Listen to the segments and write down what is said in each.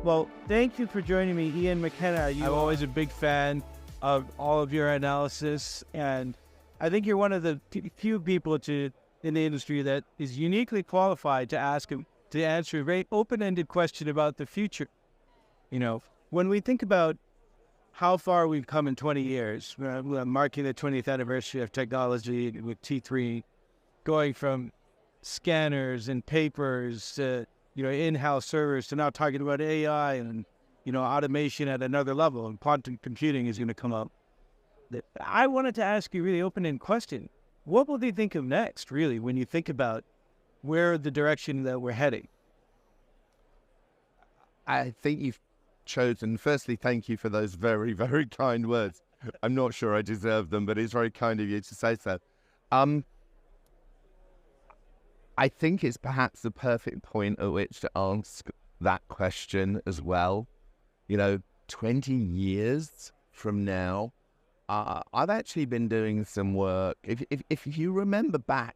Well, thank you for joining me, Ian McKenna. I'm always a big fan of all of your analysis, and I think you're one of the few people in the industry that is uniquely qualified to answer a very open-ended question about the future. You know, when we think about how far we've come in 20 years, marking the 20th anniversary of technology with T3, going from scanners and papers to, in-house servers to now talking about AI and, automation at another level, and quantum computing is going to come up. I wanted to ask you a really open-ended question. What will they think of next, really, when you think about where the direction that we're heading? I think you've chosen, firstly, thank you for those very, very kind words. I'm not sure I deserve them, but it's very kind of you to say so. I think it's perhaps the perfect point at which to ask that question as well. 20 years from now, I've actually been doing some work. If you remember back,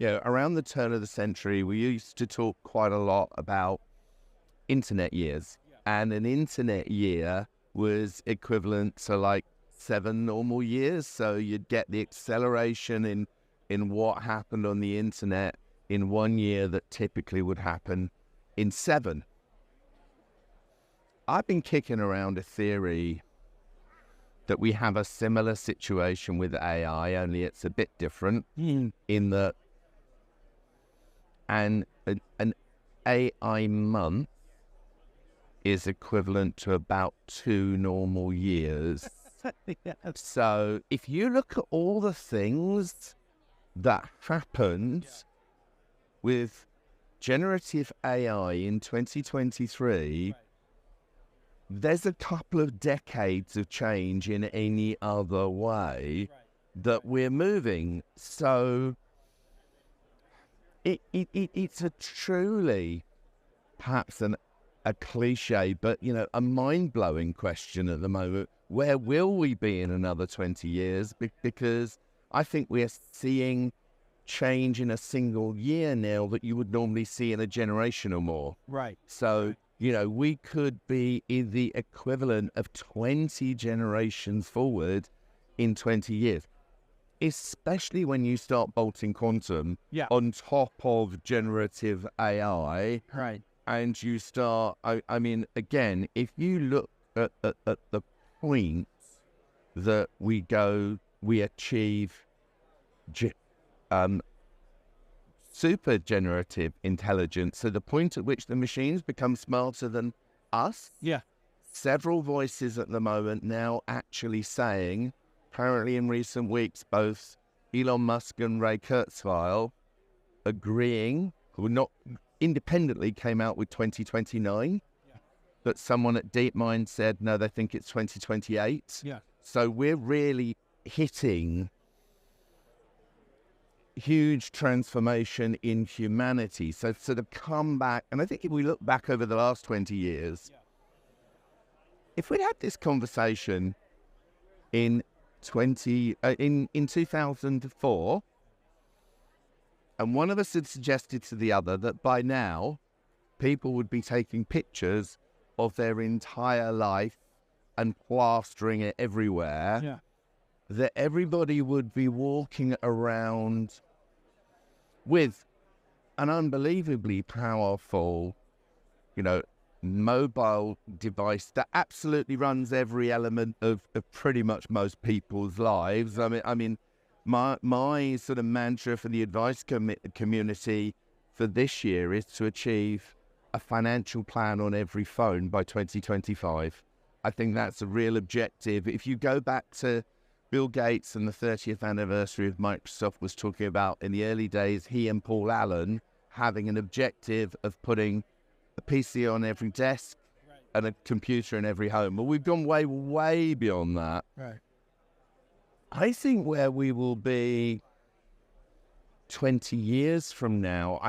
around the turn of the century, we used to talk quite a lot about internet years. And an internet year was equivalent to like 7 normal years. So you'd get the acceleration in what happened on the internet in 1 year that typically would happen in 7. I've been kicking around a theory that we have a similar situation with AI, only it's a bit different in that an AI month is equivalent to about 2 normal years. Yes. So if you look at all the things that happened with generative AI in 2023, there's a couple of decades of change in any other way that we're moving. So it's a truly, perhaps a cliche, but, a mind-blowing question at the moment. Where will we be in another 20 years? Because I think we're seeing change in a single year now that you would normally see in a generation or more. Right. So, we could be in the equivalent of 20 generations forward in 20 years, especially when you start bolting quantum on top of generative AI. Right. And you start, I mean, again, if you look at the point that we achieve super generative intelligence, so the point at which the machines become smarter than us. Yeah. Several voices at the moment now actually saying, apparently in recent weeks, both Elon Musk and Ray Kurzweil agreeing, who not independently came out with 2029, but someone at DeepMind said, no, they think it's 2028. Yeah. So we're really hitting huge transformation in humanity. So sort of come back, and I think if we look back over the last 20 years, if we'd had this conversation in 2004, and one of us had suggested to the other that by now people would be taking pictures of their entire life and plastering it everywhere, that everybody would be walking around with an unbelievably powerful, mobile device that absolutely runs every element of pretty much most people's lives. I mean, my sort of mantra for the advice community for this year is to achieve a financial plan on every phone by 2025. I think that's a real objective. If you go back to Bill Gates and the 30th anniversary of Microsoft was talking about in the early days, he and Paul Allen having an objective of putting a PC on every desk and a computer in every home. Well, we've gone way, way beyond that. Right. I think where we will be 20 years from now,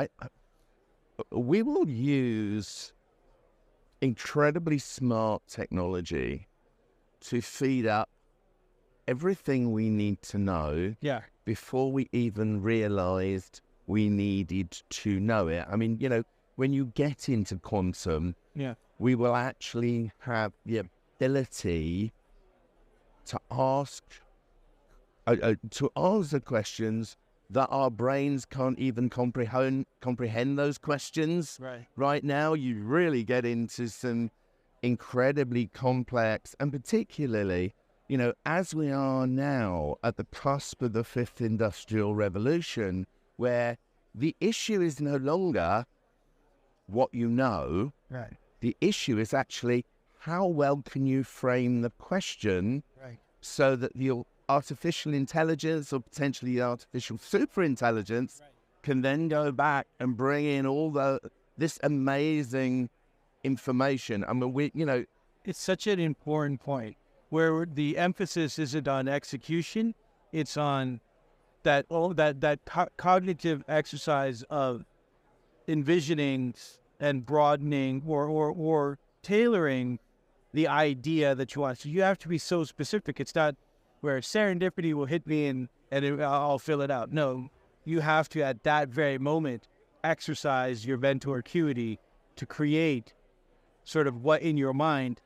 we will use incredibly smart technology to feed up everything we need to know before we even realized we needed to know it. I mean, when you get into quantum, we will actually have the ability to answer questions that our brains can't even comprehend those questions. Right now, you really get into some incredibly complex, and particularly, as we are now at the cusp of the fifth industrial revolution, where the issue is no longer what you know. The issue is actually how well can you frame the question so that the artificial intelligence or potentially the artificial superintelligence can then go back and bring in all this amazing information. I mean, it's such an important point where the emphasis isn't on execution; it's on that cognitive exercise of envisioning and broadening or tailoring the idea that you want. So you have to be so specific. It's not where serendipity will hit me and I'll fill it out. No, you have to, at that very moment, exercise your mentor acuity to create sort of what in your mind,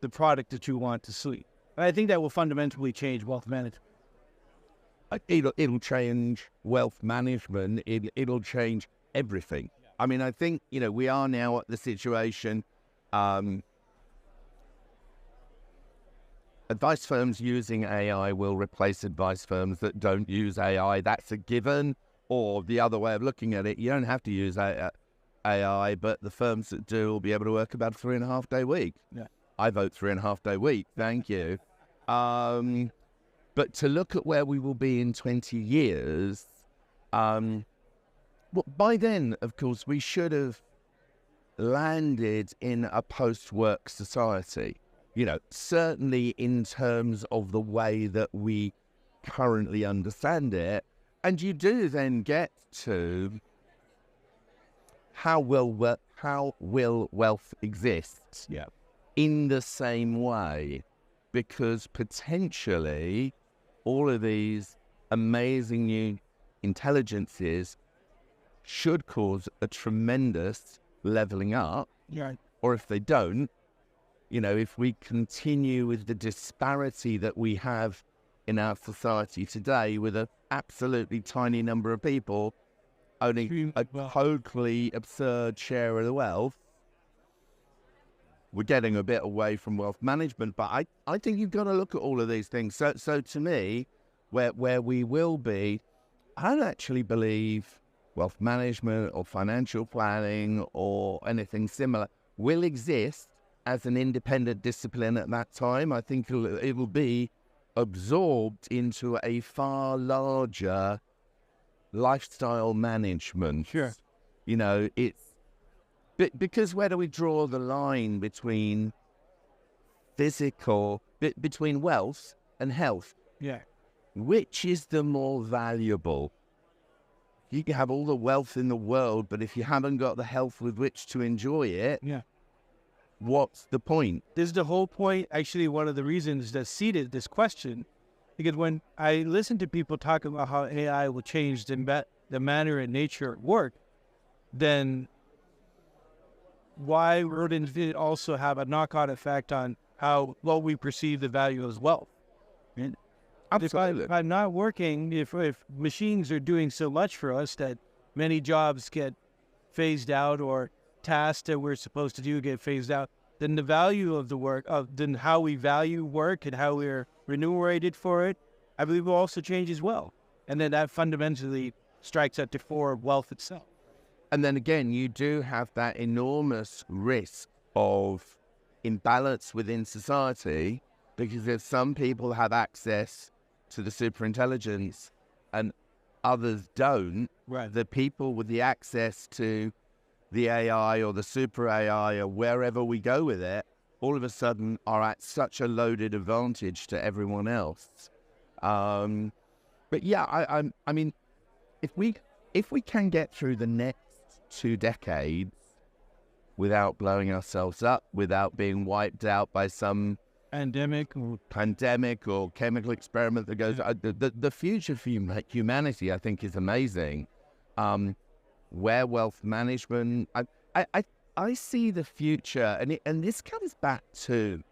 the product that you want to see. And I think that will fundamentally change wealth management. It'll change wealth management. It'll change everything. I mean, I think, we are now at the situation, advice firms using AI will replace advice firms that don't use AI. That's a given. Or the other way of looking at it, you don't have to use AI, but the firms that do will be able to work about a 3.5-day week. Yeah. I vote 3.5-day week. Thank you. But to look at where we will be in 20 years, by then, of course, we should have landed in a post-work society. Certainly in terms of the way that we currently understand it. And you do then get to how will wealth exist in the same way? Because potentially all of these amazing new intelligences should cause a tremendous leveling up. Or if they don't, if we continue with the disparity that we have in our society today with an absolutely tiny number of people owning a totally absurd share of the wealth, we're getting a bit away from wealth management. But I think you've got to look at all of these things. So to me, where we will be, I don't actually believe wealth management or financial planning or anything similar will exist as an independent discipline at that time. I think it will be absorbed into a far larger lifestyle management. It's because where do we draw the line between between wealth and health? Which is the more valuable? You can have all the wealth in the world, but if you haven't got the health with which to enjoy it, what's the point? This is the whole point. Actually, one of the reasons that seeded this question, because when I listen to people talk about how AI will change the manner and nature of work, then why wouldn't it also have a knock-on effect on what we perceive the value as wealth? Absolutely. If I'm not working, if machines are doing so much for us that many jobs get phased out or tasks that we're supposed to do get phased out, then the value of the work, then how we value work and how we're remunerated for it, I believe will also change as well. And then that fundamentally strikes at the core of wealth itself. And then again, you do have that enormous risk of imbalance within society, because if some people have access to the superintelligence and others don't, the people with the access to the AI or the super AI or wherever we go with it, all of a sudden are at such a loaded advantage to everyone else. But yeah, I mean, if we can get through the next 2 decades without blowing ourselves up, without being wiped out by some pandemic or chemical experiment that goes, the future for humanity, I think, is amazing. Where wealth management, I see the future, and this comes back to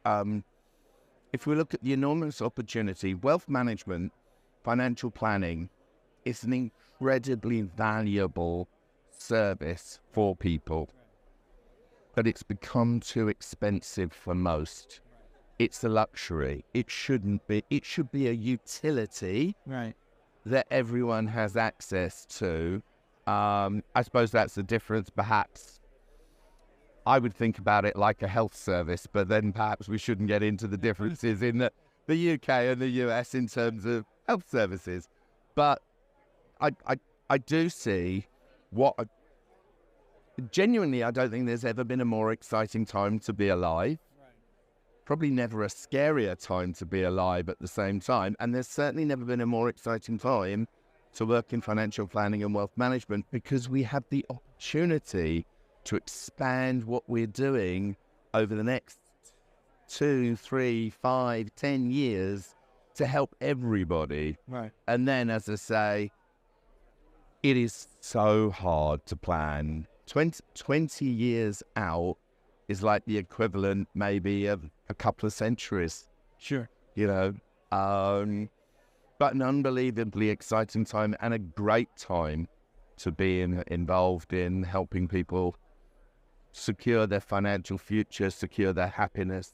if we look at the enormous opportunity, wealth management, financial planning is an incredibly valuable service for people, but it's become too expensive for most. It's a luxury. It shouldn't be. It should be a utility that everyone has access to. I suppose that's the difference, perhaps. I would think about it like a health service, but then perhaps we shouldn't get into the differences in the UK and the US in terms of health services. But I do see genuinely, I don't think there's ever been a more exciting time to be alive. Probably never a scarier time to be alive at the same time. And there's certainly never been a more exciting time to work in financial planning and wealth management, because we have the opportunity to expand what we're doing over the next 2, 3, 5, 10 years to help everybody. And then, as I say, it is so hard to plan. 20 years out is like the equivalent maybe of a couple of centuries. Sure. You know, but an unbelievably exciting time and a great time to be involved in helping people secure their financial future, secure their happiness,